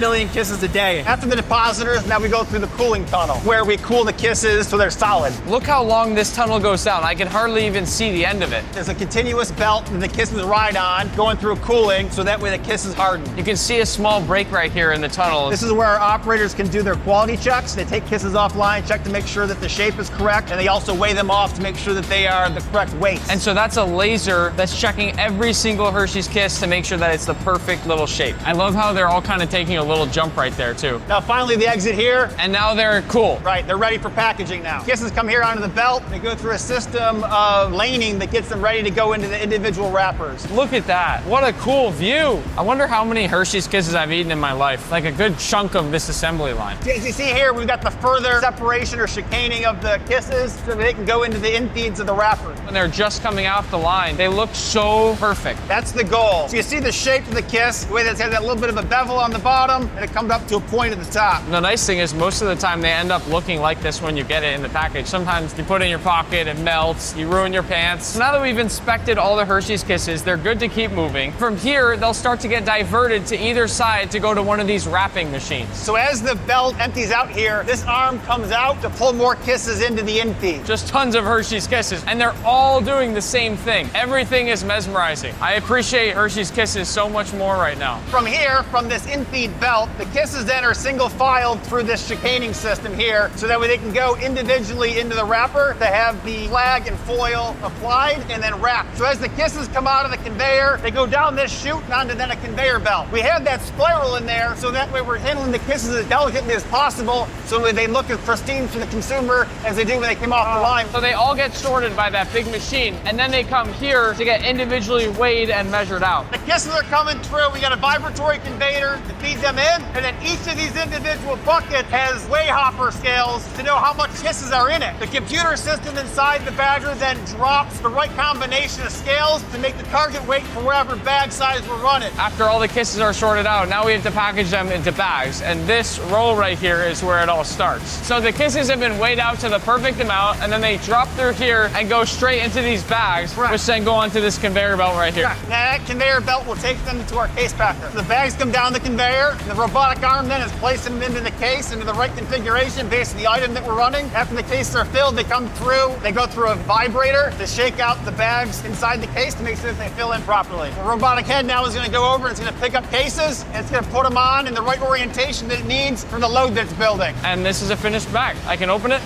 million kisses a day. After the depositors, now we go through the cooling tunnel where we cool the kisses so they're solid. Look how long this tunnel goes down. I can hardly even see the end of it. There's a continuous belt that the kisses ride on, going through cooling so that way the kisses harden. You can see a small break right here in the tunnel. This is where our operators can do their quality checks. They take kisses offline, check to make sure that the shape is correct, and they also weigh them off to make sure that they are the correct weight. And so that's a laser that's checking every single Hershey's Kiss to make sure that it's the perfect little shape. I love how they're all kind of taking a little jump right there too. Now finally the exit here. And now they're cool. Right, they're ready for packaging now. Kisses come here onto the belt. They go through a system of laning that gets them ready to go into the individual wrappers. Look at that. What a cool view. I wonder how many Hershey's Kisses I've eaten in my life. Like a good chunk of this assembly line. As you see here, we've got the further separation or chicaning of the kisses so that they can go into the infeeds of the wrapper. When they're just coming off the line, they look so perfect. That's the goal. So you see the shape of the kiss, the way that it has that little bit of a bevel on the bottom, and it comes up to a point at the top. The nice thing is most of the time they end up looking like this when you get it in the package. Sometimes you put it in your pocket, it melts, you ruin your pants. So now that we've inspected all the Hershey's Kisses, they're good to keep moving. From here, they'll start to get diverted to either side to go to one of these wrapping machines. So as the belt empties out here, this arm comes out to pull more kisses into the infeed. Just tons of Hershey's Kisses, and they're all doing the same thing. Everything is mesmerizing. I appreciate Hershey's Kisses so much more right now. From here, from this infeed belt, the kisses then are single filed through this chicaning system here, so that way they can go individually into the wrapper to have the flag and foil applied and then wrapped. So as the kisses come out of the conveyor, they go down this chute and onto then a conveyor belt. We have that spiral in there, so that way we're handling the kisses as delicately as possible, so they look as pristine for the consumer as they do when they came off the line. So they all get sorted by that big machine, and then they come here to get individually weighed and measured out. The kisses are coming through. We got a vibratory conveyor that feeds them in, and then each of these individual buckets has weigh hopper scales to know how much kisses are in it. The computer system inside the Badger then drops the right combination of scales to make the target weight for whatever bag size we're running. After all the kisses are sorted out, now we have to package them into bags, and this roll right here is where it all starts. So the kisses have been weighed out to the perfect amount, and then they drop through here and go straight into these bags, Right. which then go onto this conveyor belt right here. Now that conveyor belt will take them to our case packer. The bags come down the conveyor, and the robotic arm then is placing them into the case into the right configuration based on the item that we're running. After the cases are filled, they come through, they go through a vibrator to shake out the bags inside the case to make sure that they fill in properly. The robotic head now is going to go over, it's going to pick up cases, and it's going to put them on in the right orientation that it needs for the load that's building. And this is a finished bag. I can open it.